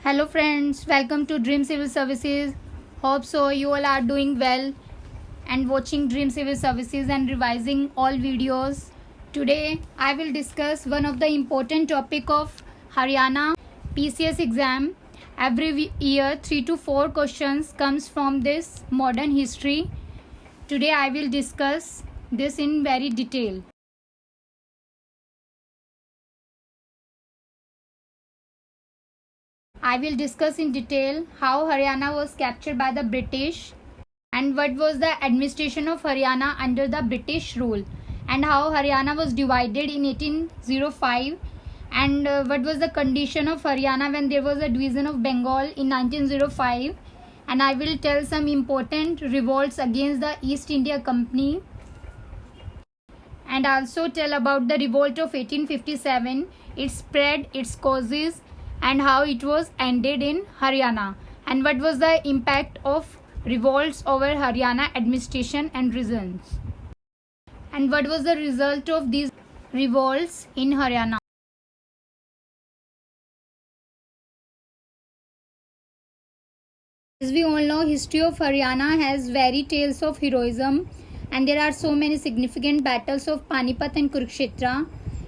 Hello friends, welcome to Dream Civil Services. Hope so you all are doing well and watching Dream Civil Services and revising all videos. Today I will discuss one of the important topic of Haryana PCS exam. Every year 3 to 4 questions comes from this modern history. Today I will discuss this in very detail. I will discuss in detail how Haryana was captured by the British and what was the administration of Haryana under the British rule and how Haryana was divided in 1805 and what was the condition of Haryana when there was a division of Bengal in 1905, and I will tell some important revolts against the East India Company and also tell about the revolt of 1857, its spread, its causes, and how it was ended in Haryana, and what was the impact of revolts over Haryana administration and regions, and what was the result of these revolts in Haryana. As we all know, history of Haryana has varied tales of heroism, and there are so many significant battles of Panipat and Kurukshetra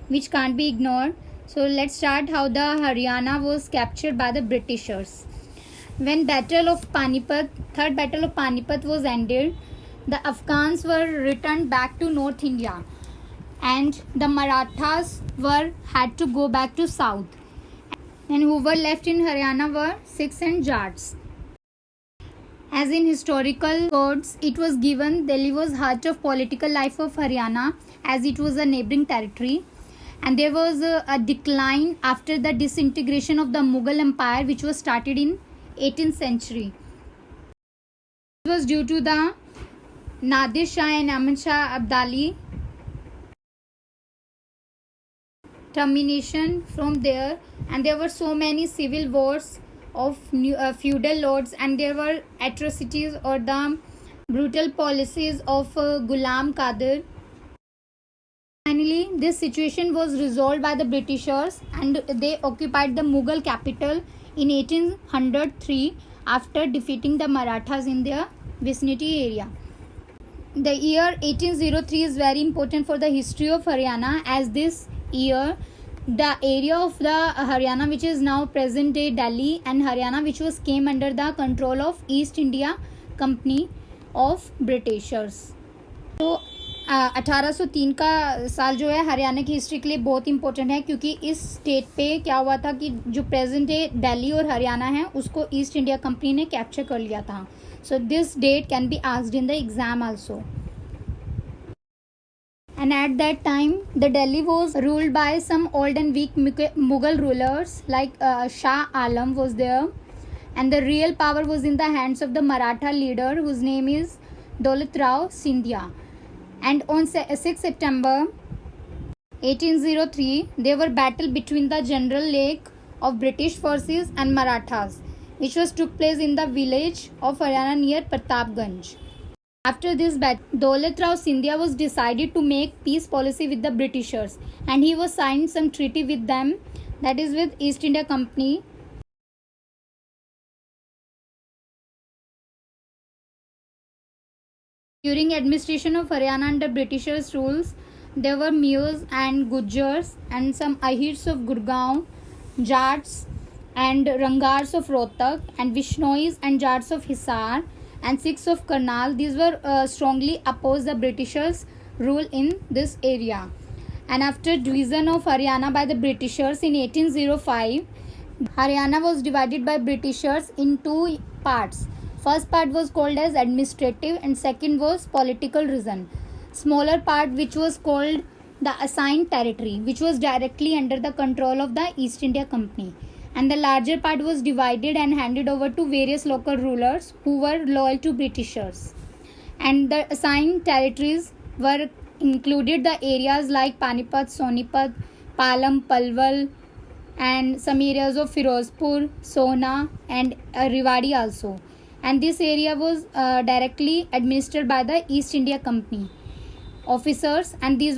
which can't be ignored. So let's start how the Haryana was captured by the Britishers. When Battle of Panipat, Third Battle of Panipat was ended, the Afghans were returned back to North India, and the Marathas had to go back to South. And who were left in Haryana were Sikhs and Jats. As in historical records, it was given Delhi was heart of political life of Haryana as it was a neighbouring territory, and there was a decline after the disintegration of the Mughal Empire, which was started in 18th century. It was due to the Nadir Shah and Ahmad Shah Abdali termination from there, and there were so many civil wars of feudal lords, and there were atrocities or the brutal policies of Ghulam Qadir. Finally, this situation was resolved by the Britishers, and they occupied the Mughal capital in 1803 after defeating the Marathas in their vicinity area. The year 1803 is very important for the history of Haryana, as this year the area of the Haryana, which is now present day Delhi, and Haryana, which was came under the control of East India Company of Britishers. तो 1803 का साल जो है हरियाणा की history के लिए बहुत important है, क्योंकि इस स्टेट पे क्या हुआ था कि जो प्रेजेंट डे दिल्ली और हरियाणा है उसको ईस्ट इंडिया कंपनी ने कैप्चर कर लिया था. So this date can be asked in the exam also. And at that time, the Delhi was ruled by some old and weak Mughal rulers, like Shah Alam was there, and the real power was in the hands of the Maratha leader, whose name is Daulat Rao Scindia. And on 6 September 1803, there were battle between the General Lake of British forces and Marathas, which was took place in the village of Haryana near Pratapganj. After this battle, Daulat Rao Scindia was decided to make peace policy with the Britishers, and he was signed some treaty with them, that is with East India Company. During administration of Haryana under Britishers rules, there were Meos and Gujars and some Ahirs of Gurgaon, Jats and Rangars of Rohtak, and Vishnois and Jats of Hisar, and Sikhs of Karnal. These were strongly opposed the Britishers' rule in this area. And after division of Haryana by the Britishers in 1805, Haryana was divided by Britishers in two parts. First part was called as administrative, and second was political region. Smaller part, which was called the assigned territory, which was directly under the control of the East India Company, and the larger part was divided and handed over to various local rulers who were loyal to Britishers. And the assigned territories were included the areas like Panipat, Sonipat, Palam, Palwal, and some areas of Firozpur, Sona, and Rewari also. And this area was directly administered by the East India Company officers, and these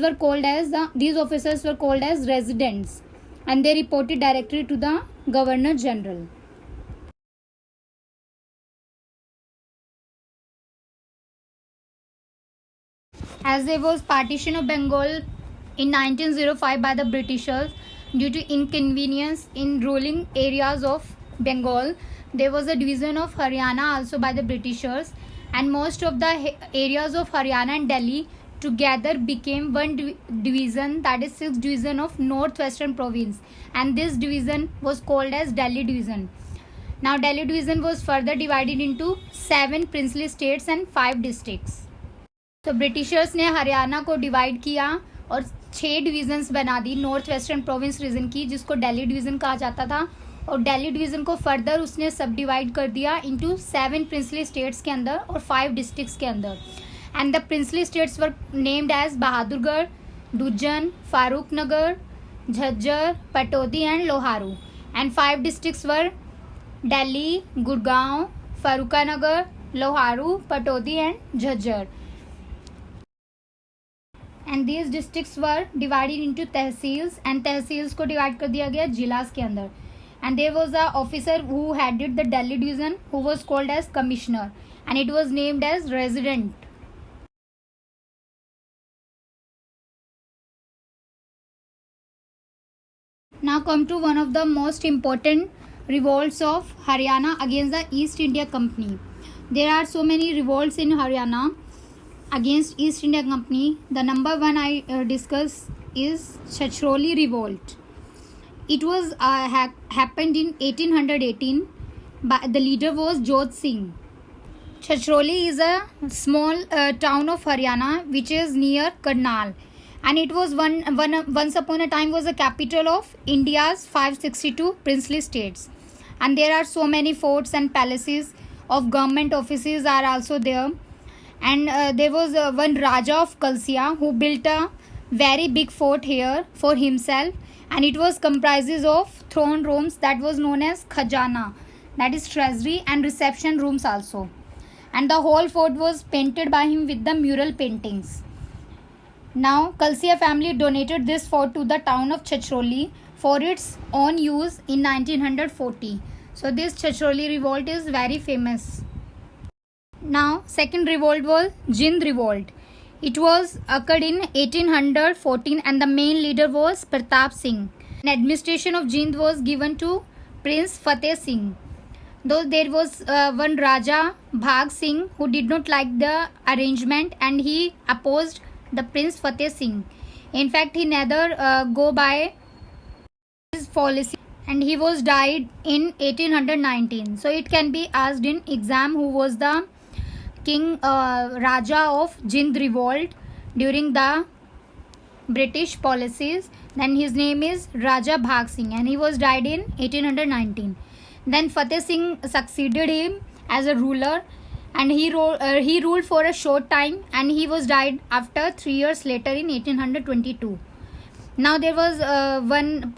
officers were called as residents, and they reported directly to the Governor General. as there was partition of Bengal in 1905 by the Britishers due to inconvenience in ruling areas of Bengal. There was a division of Haryana also by the Britishers, and most of the areas of Haryana and Delhi together became one division, that is 6th division of Northwestern province, and this division was called as Delhi division. Now Delhi division was further divided into 7 princely states and 5 districts. तो Britishers ने हरियाणा को divide किया और 6 divisions बना the north western province reason की, जिसको Delhi division कहा जाता था, और दिल्ली डिवीज़न को फर्दर उसने सब डिवाइड कर दिया इनटू 7 प्रिंसली स्टेट्स के अंदर और 5 डिस्ट्रिक्ट्स के अंदर. And the princely states were named as Bahadurgarh, Dujana, Farukh Nagar, Jhajjar, Pataudi and Loharu. And 5 districts were Delhi, Gurgaon, Farrukhnagar, Loharu, Pataudi and Jhajjar. And these districts were divided into tehsils, and tehsils को डिवाइड कर दिया गया जिलास के अंदर. And there was a officer who headed the Delhi division who was called as commissioner, and it was named as resident. Now come to one of the most important revolts of Haryana against the East India Company. There are so many revolts in Haryana against East India Company. The number one I discuss is Chachroli revolt. It was happened in 1818. The leader was Jodh Singh. Chachroli is a small town of Haryana which is near Karnal, and it was once upon a time was the capital of India's 562 princely states. And there are so many forts and palaces of government offices are also there. And there was one Raja of Kalsia who built a very big fort here for himself, and it was comprises of throne rooms that was known as Khajana, that is treasury, and reception rooms also. And the whole fort was painted by him with the mural paintings. Now Kalsia family donated this fort to the town of Chachroli for its own use in 1940. So this Chachroli revolt is very famous. Now second revolt was Jind revolt. It was occurred in 1814, and the main leader was Pratap Singh. An administration of Jind was given to Prince Fateh Singh. Though there was one Raja Bhag Singh who did not like the arrangement, and he opposed the Prince Fateh Singh. In fact, he neither go by his policy, and he was died in 1819. So it can be asked in exam who was the king Raja of Jind revolt during the British policies. Then his name is Raja Bhag Singh, and he was died in 1819. Then Fateh Singh succeeded him as a ruler, and he ruled for a short time, and he was died after 3 years later in 1822. Now there was one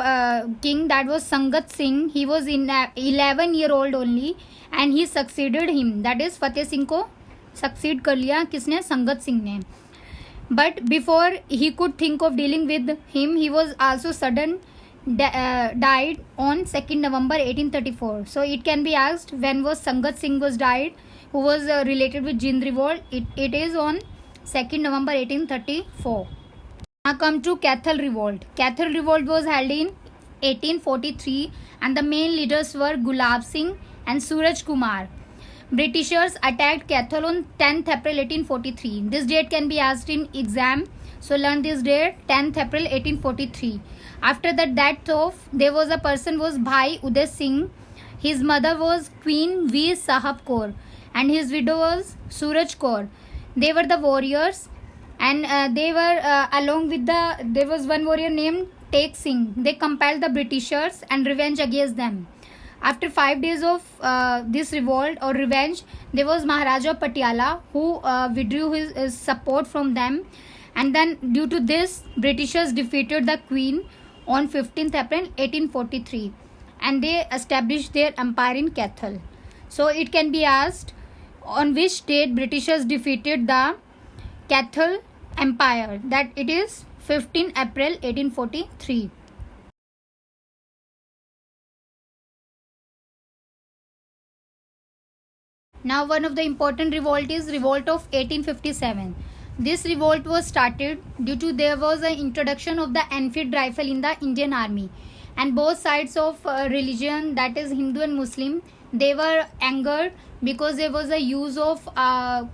king, that was Sangat Singh. He was in 11-year-old only, and he succeeded him, that is Fateh Singh को succeed कर लिया किसने, संगत सिंह ने. But before he could think of dealing with him, he was also sudden died on 2nd November 1834. So it can be asked when was Sangat Singh was died, who was related with Jind revolt. It is on 2nd November 1834. Now come to Cathal revolt. Cathal revolt was held in 1843, and the main leaders were Gulab Singh and Suraj Kumar. Britishers attacked Cathal on 10th April 1843. This date can be asked in exam. So learn this date, 10th April 1843. After the death of, there was a person was Bhai Uday Singh. His mother was Queen Veer Sahab Kaur, and his widow was Suraj Kaur. They were the warriors, and they were along with there was one warrior named Tek Singh. They compelled the Britishers and revenge against them. After 5 days of this revolt or revenge, there was Maharaja Patiala who withdrew his support from them, and then due to this, Britishers defeated the Queen on 15th April 1843, and they established their empire in Cathal. So it can be asked on which date Britishers defeated the Cathal Empire, that it is 15 April 1843. Now one of the important revolt is revolt of 1857. This revolt was started due to there was an introduction of the Enfield rifle in the Indian army, and both sides of religion, that is Hindu and Muslim, they were angered because there was a use of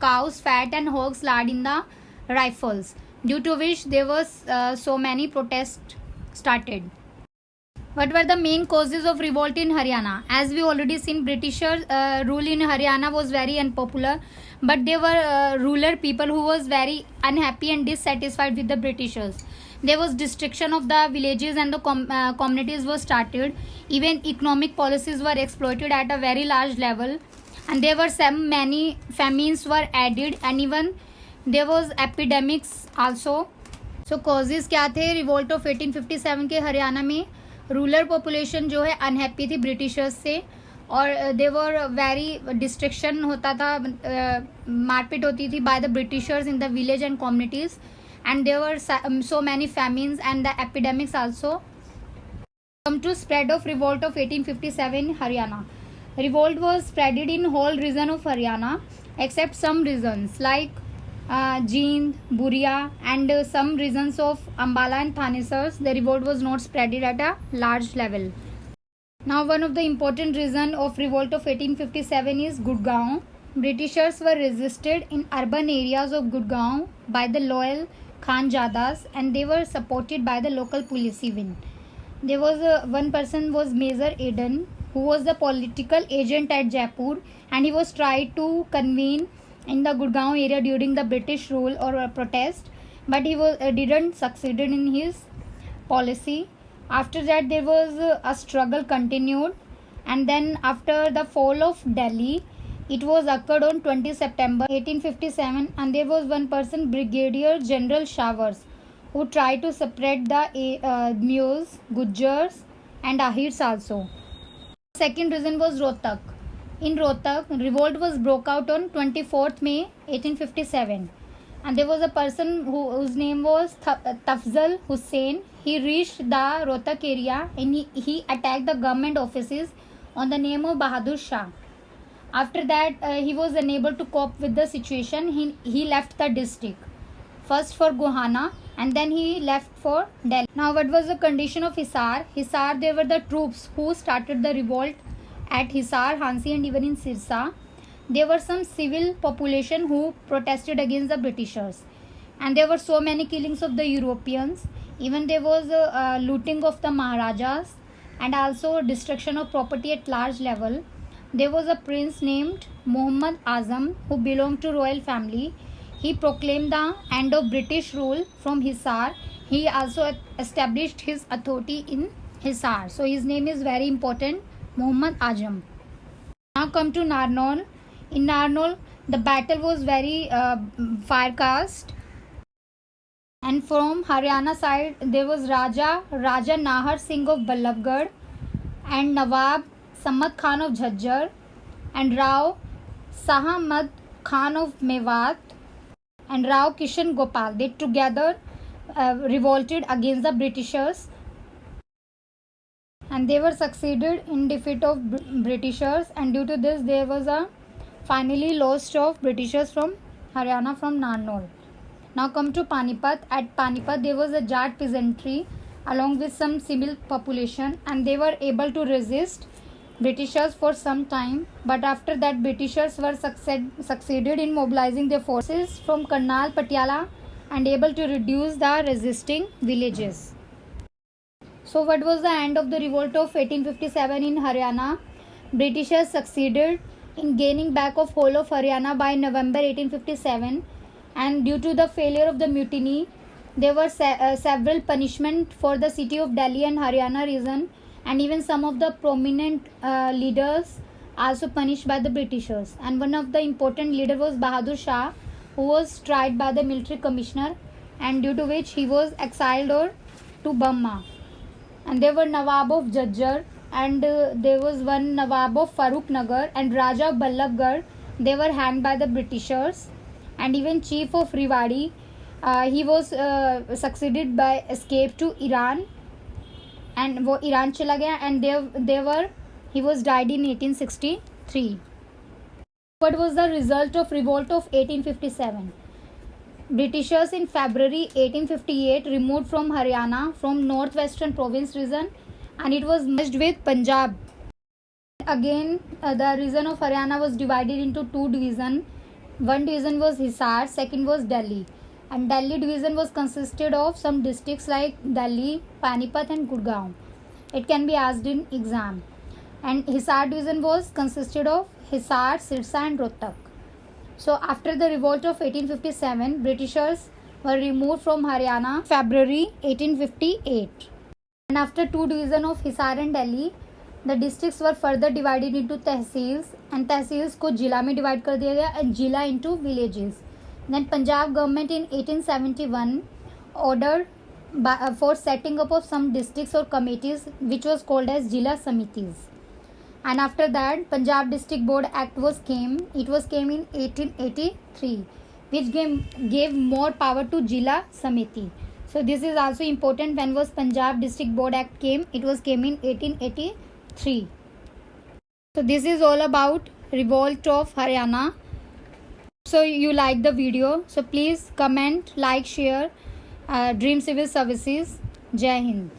cows fat and hogs lard in the rifles, due to which there was so many protests started. What were the main causes of revolt in Haryana? As we already seen, British rule in Haryana was very unpopular, but there were ruler people who was very unhappy and dissatisfied with the Britishers. There was destruction of the villages and the communities were started. Even economic policies were exploited at a very large level, and there were many famines were added, and even there was epidemics also. So causes क्या थे revolt of 1857 के हरियाणा में? Rural population जो है unhappy थी Britishers से, और they were very destruction होता था, मारपीट होती थी by the Britishers in the village and communities, and there were so many famines and the epidemics also. Come to spread of revolt of 1857 in Haryana. Revolt was spreaded in whole region of Haryana except some regions like Jind, Buria, and some regions of Ambala and Thanesar. The revolt was not spreaded at a large level. Now, one of the important reason of revolt of 1857 is Gurgaon. Britishers were resisted in urban areas of Gurgaon by the loyal Khanzadas, and they were supported by the local police even. There was one person was Major Eden, who was the political agent at Jaipur, and he was tried to convene in the Gurgaon area during the British rule or a protest, but he was didn't succeeded in his policy. After that, there was a struggle continued, and then after the fall of Delhi, it was occurred on 20 September 1857, and there was one person, Brigadier General Showers, who tried to separate the Mews, Gujars, and Ahirs also. Second reason was Rohtak. In Rohtak, revolt was broke out on 24th May 1857, and there was a person whose name was Tafzal Hussain. He reached the Rohtak area, and he attacked the government offices on the name of Bahadur Shah. After that, he was unable to cope with the situation. He left the district, first for Gohana, and then he left for Delhi. Now, what was the condition of Hisar? Hisar, there were the troops who started the revolt at Hisar, Hansi, and even in Sirsa. There were some civil population who protested against the Britishers, and there were so many killings of the Europeans. Even there was looting of the Maharajas, and also destruction of property at large level. There was a prince named Muhammad Azam who belonged to royal family. He proclaimed the end of British rule from Hisar. He also established his authority in Hisar. So his name is very important, Muhammad Azam. Now come to Narnaul. In Narnaul, the battle was very fire cast. And from Haryana side, there was Raja Nahar Singh of Ballabgarh, and Nawab Samad Khan of Jhajjar, and Rao Sahamad Khan of Mewat, and Rao Kishan Gopal. They together revolted against the Britishers, and they were succeeded in defeat of Britishers, and due to this there was a finally loss of Britishers from Haryana, from Narnaul. Now come to Panipat. At Panipat there was a Jat peasantry along with some civil population, and they were able to resist Britishers for some time, but after that Britishers were succeeded in mobilizing their forces from Karnal, Patiala, and able to reduce the resisting villages. So what was the end of the revolt of 1857 in Haryana? Britishers succeeded in gaining back of whole of Haryana by November 1857, and due to the failure of the mutiny, there were several punishment for the city of Delhi and Haryana region, and even some of the prominent leaders also punished by the Britishers. And one of the important leader was Bahadur Shah, who was tried by the military commissioner, and due to which he was exiled or to Burma. And there were Nawab of Jhajjar, and there was one Nawab of Farooq Nagar, and Raja of Ballabgarh. They were hanged by the Britishers, and even chief of Rewari, he was succeeded by escape to Iran, and वो Iran चला गया, and he was died in 1863. What was the result of revolt of 1857? Britishers in February 1858 removed from Haryana from northwestern province region, and it was merged with Punjab. Again, the region of Haryana was divided into two divisions. One division was Hisar, second was Delhi. And Delhi division was consisted of some districts like Delhi, Panipat and Gurgaon. It can be asked in exam. And Hisar division was consisted of Hisar, Sirsa and Rohtak. So after the revolt of 1857, Britishers were removed from Haryana February 1858. And after two division of Hisar and Delhi, the districts were further divided into tehsils, and tehsils को जिला में divide कर दिया गया and जिला into villages. Then Punjab government in 1871 ordered for setting up of some districts or committees which was called as Jila Samitis. And after that Punjab District Board Act came in 1883, which gave more power to Jila Samiti. So this is also important. When was Punjab District Board Act came? It came in 1883. So this is all about revolt of Haryana. So you like the video, so please comment, like, share. Dream Civil Services. Jai Hind.